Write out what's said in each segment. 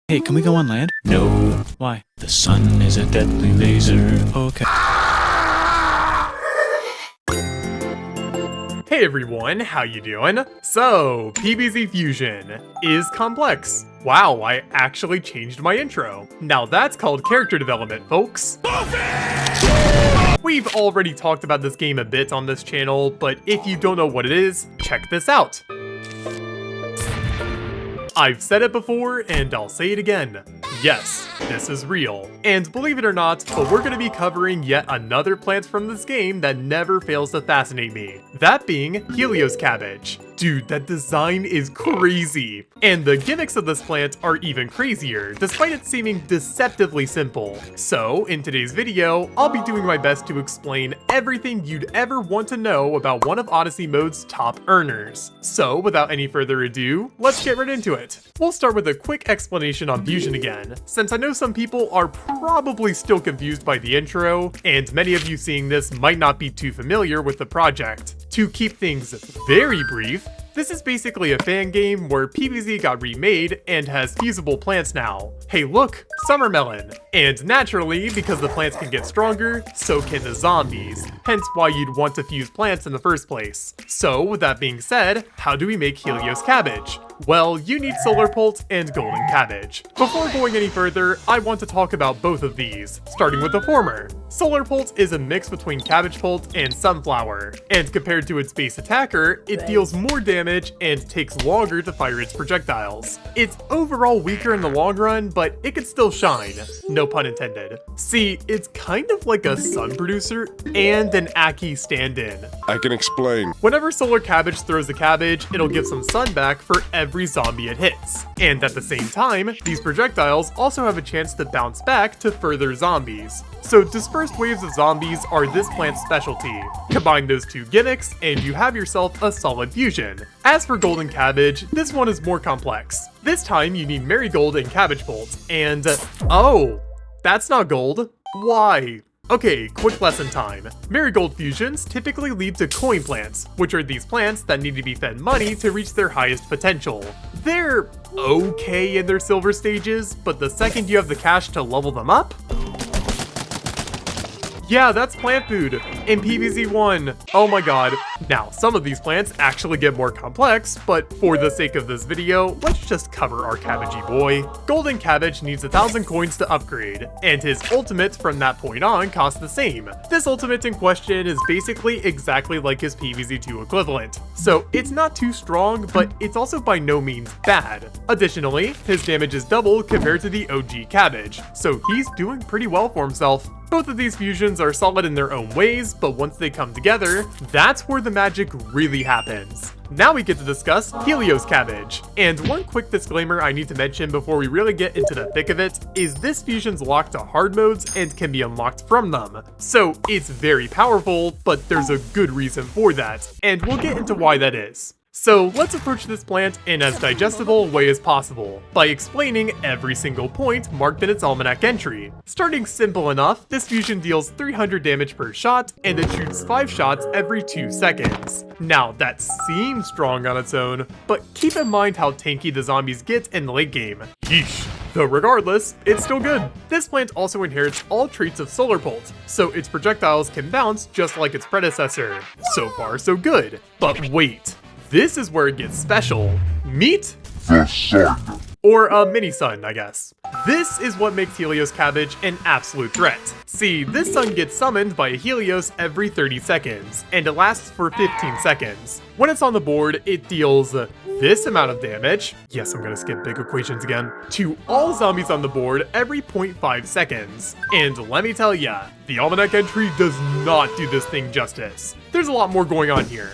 Hey, can we go on land? No. Why? The sun is a deadly laser. Okay. Hey everyone, how you doing? So, PVZ Fusion is complex. Wow, I actually changed my intro. Now that's called character development, folks. We've already talked about this game a bit on this channel, but if you don't know what it is, check this out. I've said it before, and I'll say it again. Yes, this is real. And believe it or not, but we're going to be covering yet another plant from this game that never fails to fascinate me. That being Helios Cabbage. Dude, that design is crazy. And the gimmicks of this plant are even crazier, despite it seeming deceptively simple. So, in today's video, I'll be doing my best to explain everything you'd ever want to know about one of Odyssey mode's top earners. So, without any further ado, let's get right into it. We'll start with a quick explanation on Fusion again, since I know some people are probably still confused by the intro, and many of you seeing this might not be too familiar with the project. To keep things very brief, this is basically a fan game where PVZ got remade and has fusible plants now. Hey look, summer melon! And naturally, because the plants can get stronger, so can the zombies, hence why you'd want to fuse plants in the first place. So with that being said, how do we make Helios Cabbage? Well, you need Solar-Pult and Golden Cabbage. Before going any further, I want to talk about both of these, starting with the former. Solar-Pult is a mix between Cabbage-pult and Sunflower, and compared to its base attacker, it deals more damage and takes longer to fire its projectiles. It's overall weaker in the long run, but it could still shine. No pun intended. See, it's kind of like a sun producer and an Aki stand-in. I can explain. Whenever Solar Cabbage throws a cabbage, it'll give some sun back for every zombie it hits. And at the same time, these projectiles also have a chance to bounce back to further zombies. So dispersed waves of zombies are this plant's specialty. Combine those two gimmicks and you have yourself a solid fusion. As for Golden Cabbage, this one is more complex. This time you need Marigold and Cabbage-pult, and oh, that's not gold. Why? Okay, quick lesson time. Marigold fusions typically lead to coin plants, which are these plants that need to be fed money to reach their highest potential. They're okay in their silver stages, but the second you have the cash to level them up, yeah, that's plant food in PVZ1. Oh my god. Now, some of these plants actually get more complex, but for the sake of this video, let's just cover our cabbagey boy. Golden Cabbage needs 1,000 coins to upgrade, and his ultimate from that point on costs the same. This ultimate in question is basically exactly like his PVZ2 equivalent. So it's not too strong, but it's also by no means bad. Additionally, his damage is double compared to the OG Cabbage, so he's doing pretty well for himself. Both of these fusions are solid in their own ways, but once they come together, that's where the magic really happens. Now we get to discuss Helios Cabbage. And one quick disclaimer I need to mention before we really get into the thick of it is this fusion's locked to hard modes and can be unlocked from them. So it's very powerful, but there's a good reason for that, and we'll get into why that is. So let's approach this plant in as digestible a way as possible, by explaining every single point marked in its almanac entry. Starting simple enough, this fusion deals 300 damage per shot, and it shoots 5 shots every 2 seconds. Now that seems strong on its own, but keep in mind how tanky the zombies get in the late game. Yeesh. Though regardless, it's still good. This plant also inherits all traits of Solar-Pult, so its projectiles can bounce just like its predecessor. So far so good. But wait. This is where it gets special. Meet the sun. Or a mini sun, I guess. This is what makes Helios Cabbage an absolute threat. See, this sun gets summoned by a Helios every 30 seconds, and it lasts for 15 seconds. When it's on the board, it deals this amount of damage, yes, I'm gonna skip big equations again, to all zombies on the board every 0.5 seconds. And let me tell ya, the almanac entry does not do this thing justice. There's a lot more going on here.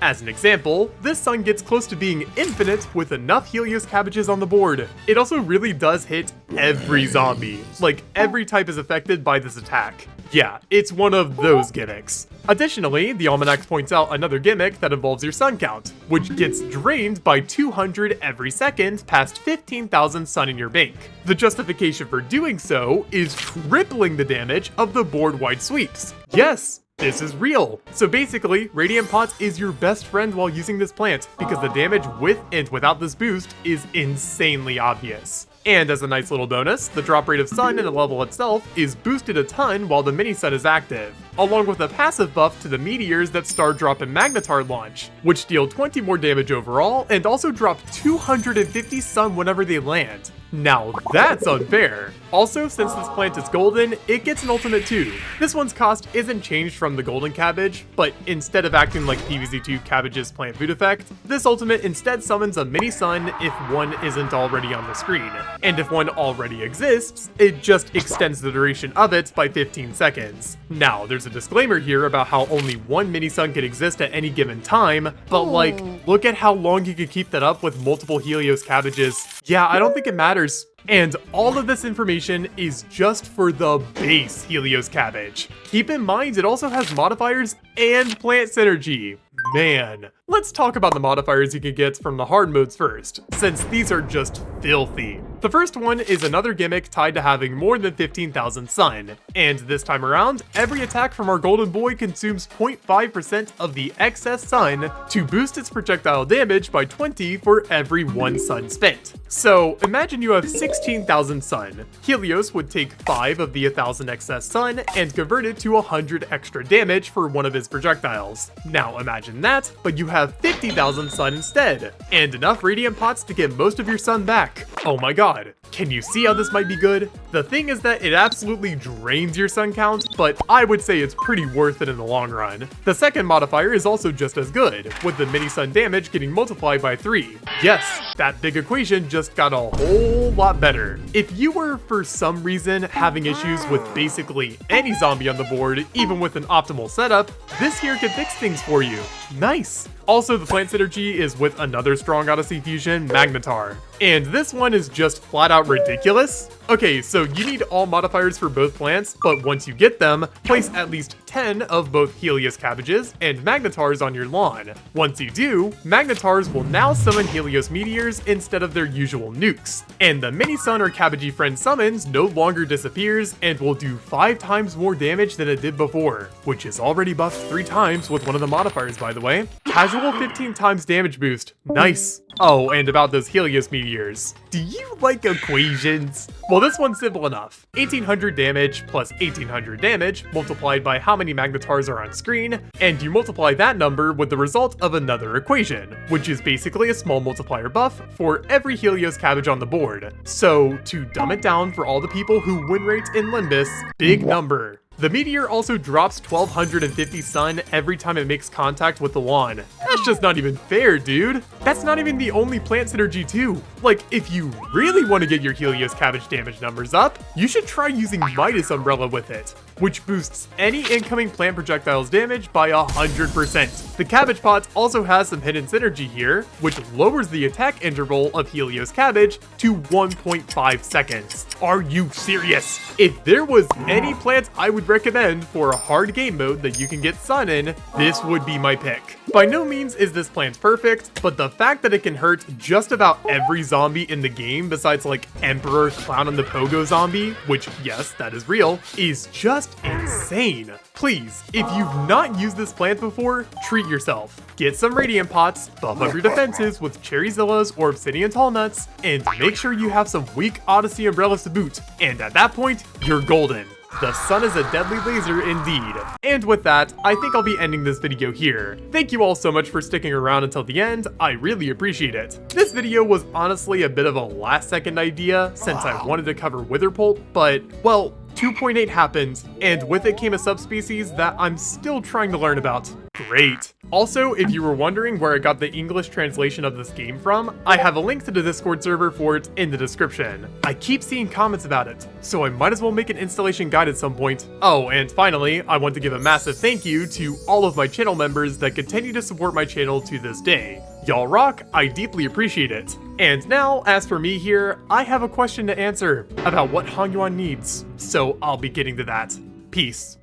As an example, this sun gets close to being infinite with enough Helios Cabbages on the board. It also really does hit every zombie, like every type is affected by this attack. Yeah, it's one of those gimmicks. Additionally, the almanac points out another gimmick that involves your sun count, which gets drained by 200 every second past 15,000 sun in your bank. The justification for doing so is tripling the damage of the board-wide sweeps. Yes, this is real. So basically, Radiant Pot is your best friend while using this plant, because the damage with and without this boost is insanely obvious. And as a nice little bonus, the drop rate of sun in a level itself is boosted a ton while the mini-sun is active, along with a passive buff to the meteors that star drop and magnetar launch, which deal 20 more damage overall and also drop 250 sun whenever they land. Now that's unfair. Also, since this plant is golden, it gets an ultimate too. This one's cost isn't changed from the golden cabbage, but instead of acting like PVZ2 Cabbage's plant food effect, this ultimate instead summons a mini sun if one isn't already on the screen. And if one already exists, it just extends the duration of it by 15 seconds. Now, there's a disclaimer here about how only one mini sun can exist at any given time, but like, look at how long you could keep that up with multiple Helios Cabbages. Yeah, I don't think it matters. And all of this information is just for the base Helios Cabbage. Keep in mind it also has modifiers and plant synergy. Man, let's talk about the modifiers you can get from the hard modes first, since these are just filthy. The first one is another gimmick tied to having more than 15,000 sun, and this time around, every attack from our golden boy consumes 0.5% of the excess sun to boost its projectile damage by 20 for every 1 sun spent. So imagine you have 16,000 sun. Helios would take 5 of the 1,000 excess sun and convert it to 100 extra damage for one of his projectiles. Now imagine that, but you have 50,000 sun instead, and enough radiant pots to get most of your sun back. Oh my god, can you see how this might be good? The thing is that it absolutely drains your sun count, but I would say it's pretty worth it in the long run. The second modifier is also just as good, with the mini sun damage getting multiplied by 3. Yes, that big equation just got a whole lot better. If you were for some reason having issues with basically any zombie on the board, even with an optimal setup, this here can fix things for you. Nice! Also, the plant synergy is with another strong Odyssey fusion, Magnetar. And this one is just flat out ridiculous. Okay, so you need all modifiers for both plants, but once you get them, place at least 10 of both Helios Cabbages and Magnetars on your lawn. Once you do, Magnetars will now summon Helios Meteors instead of their usual nukes. And the mini-sun or Cabbage friend summons no longer disappears and will do 5 times more damage than it did before, which is already buffed 3 times with one of the modifiers, by the way. Casual 15 times damage boost. Nice. Oh, and about those Helios Meteors. Do you like equations? Well, this one's simple enough. 1800 damage plus 1800 damage multiplied by how many Magnetars are on screen, and you multiply that number with the result of another equation, which is basically a small multiplier buff for every Helios Cabbage on the board. So, to dumb it down for all the people who win rate in Limbus, big number. The meteor also drops 1250 sun every time it makes contact with the lawn. That's just not even fair, dude. That's not even the only plant synergy too. Like, if you really want to get your Helios Cabbage damage numbers up, you should try using Midas Umbrella with it, which boosts any incoming plant projectiles damage by 100%. The Cabbage-pult also has some hidden synergy here, which lowers the attack interval of Helios Cabbage to 1.5 seconds. Are you serious? If there was any plant I would recommend for a hard game mode that you can get sun in, this would be my pick. By no means is this plant perfect, but the fact that it can hurt just about every zombie in the game besides like Emperor, Clown, and the Pogo zombie, which yes, that is real, is just insane. Please, if you've not used this plant before, treat yourself. Get some radiant pots, buff up your defenses with Cherryzillas or Obsidian Tall Nuts, and make sure you have some weak Odyssey umbrellas to boot, and at that point, you're golden. The sun is a deadly laser indeed. And with that, I think I'll be ending this video here. Thank you all so much for sticking around until the end, I really appreciate it. This video was honestly a bit of a last second idea since I wanted to cover Witherpult, but, well, 2.8 happened, and with it came a subspecies that I'm still trying to learn about. Great. Also, if you were wondering where I got the English translation of this game from, I have a link to the Discord server for it in the description. I keep seeing comments about it, so I might as well make an installation guide at some point. Oh, and finally, I want to give a massive thank you to all of my channel members that continue to support my channel to this day. Y'all rock, I deeply appreciate it. And now, as for me here, I have a question to answer about what Hangyuan needs, so I'll be getting to that. Peace.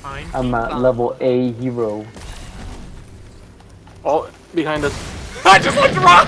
I'm a level A hero. Oh, behind us. I just looked wrong!